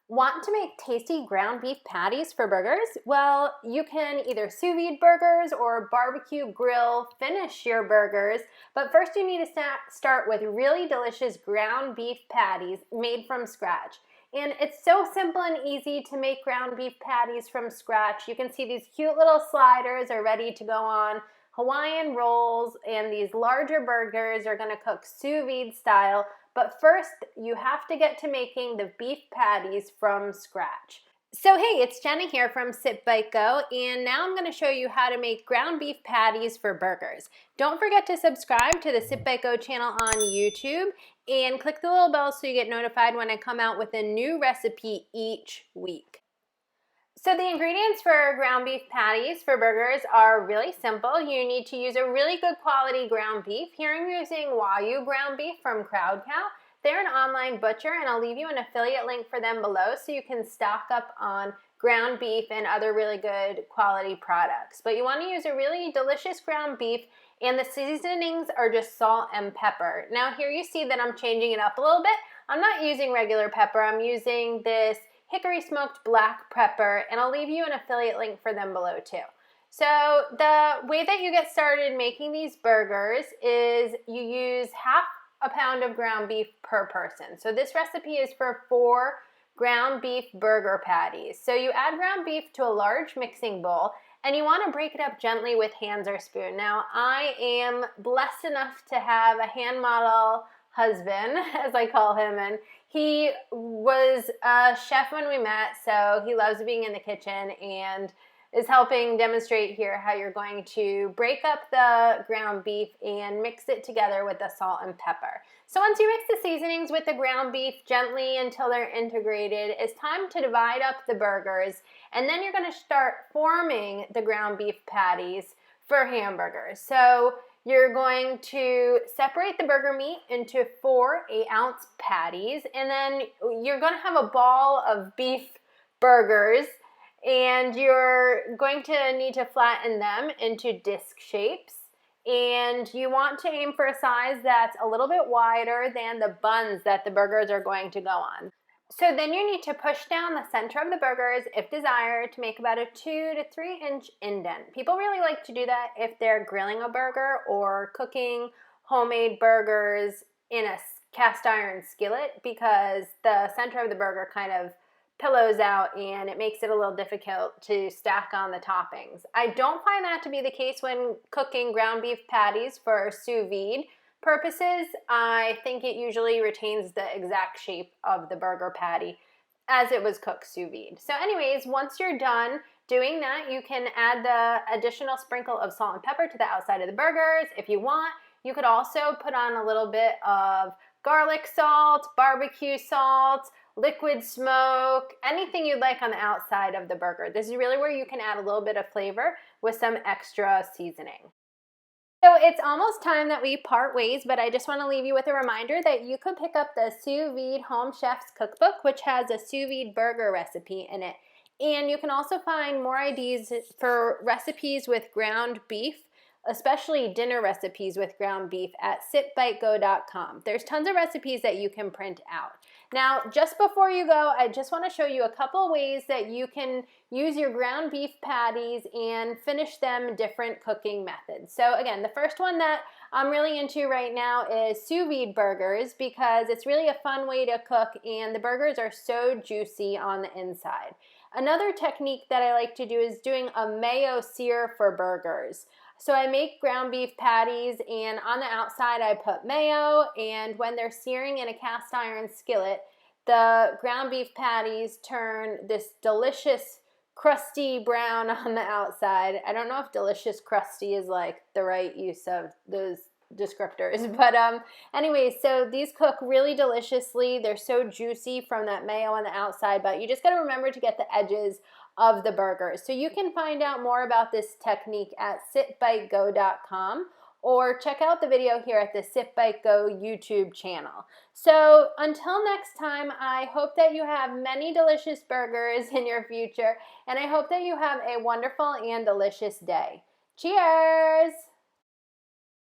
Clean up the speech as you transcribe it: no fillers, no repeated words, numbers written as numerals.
Want to make tasty ground beef patties for burgers? Well, you can either sous vide burgers or barbecue grill finish your burgers, but first you need to start with really delicious ground beef patties made from scratch. And it's so simple and easy to make ground beef patties from scratch. You can see these cute little sliders are ready to go on Hawaiian rolls, and these larger burgers are going to cook sous vide style. But first, you have to get to making the beef patties from scratch. So hey, it's Jenna here from Sit Bite Go, and now I'm going to show you how to make ground beef patties for burgers. Don't forget to subscribe to the Sit Bite Go channel on YouTube and click the little bell so you get notified when I come out with a new recipe each week. So the ingredients for ground beef patties for burgers are really simple. You need to use a really good quality ground beef. Here I'm using Wagyu ground beef from Crowd Cow. They're an online butcher, and I'll leave you an affiliate link for them below so you can stock up on ground beef and other really good quality products. But you want to use a really delicious ground beef, and the seasonings are just salt and pepper. Now here you see that I'm changing it up a little bit. I'm not using regular pepper. I'm using this hickory smoked black pepper, and I'll leave you an affiliate link for them below too. So the way that you get started making these burgers is you use half a pound of ground beef per person. So this recipe is for 4 ground beef burger patties. So you add ground beef to a large mixing bowl, and you want to break it up gently with hands or spoon. Now I am blessed enough to have a hand model husband, as I call him, and he was a chef when we met, so he loves being in the kitchen and is helping demonstrate here how you're going to break up the ground beef and mix it together with the salt and pepper. So once you mix the seasonings with the ground beef gently until they're integrated, it's time to divide up the burgers, and then you're going to start forming the ground beef patties for hamburgers. So you're going to separate the burger meat into 4 8-ounce patties, and then you're going to have a ball of beef burgers, and you're going to need to flatten them into disc shapes. And you want to aim for a size that's a little bit wider than the buns that the burgers are going to go on. So then you need to push down the center of the burgers, if desired, to make about a 2 to 3 inch indent. People really like to do that if they're grilling a burger or cooking homemade burgers in a cast iron skillet, because the center of the burger kind of pillows out and it makes it a little difficult to stack on the toppings. I don't find that to be the case when cooking ground beef patties for sous vide purposes. I think it usually retains the exact shape of the burger patty as it was cooked sous vide. So anyways, once you're done doing that, you can add the additional sprinkle of salt and pepper to the outside of the burgers if you want. You could also put on a little bit of garlic salt, barbecue salt, liquid smoke, anything you'd like on the outside of the burger. This is really where you can add a little bit of flavor with some extra seasoning. So it's almost time that we part ways, but I just want to leave you with a reminder that you could pick up the Sous Vide Home Chef's Cookbook, which has a sous vide burger recipe in it. And you can also find more ideas for recipes with ground beef, especially dinner recipes with ground beef, at sitbitego.com. There's tons of recipes that you can print out. Now, just before you go, I just want to show you a couple ways that you can use your ground beef patties and finish them different cooking methods. So again, the first one that I'm really into right now is sous vide burgers, because it's really a fun way to cook and the burgers are so juicy on the inside. Another technique that I like to do is doing a mayo sear for burgers. So I make ground beef patties, and on the outside I put mayo, and when they're searing in a cast iron skillet, the ground beef patties turn this delicious crusty brown on the outside. I don't know if delicious crusty is like the right use of those descriptors, but anyways, so these cook really deliciously. They're so juicy from that mayo on the outside, but you just got to remember to get the edges of the burgers. So you can find out more about this technique at sitbitego.com, or check out the video here at the Sit Bite Go YouTube channel. So until next time, I hope that you have many delicious burgers in your future, and I hope that you have a wonderful and delicious day. Cheers!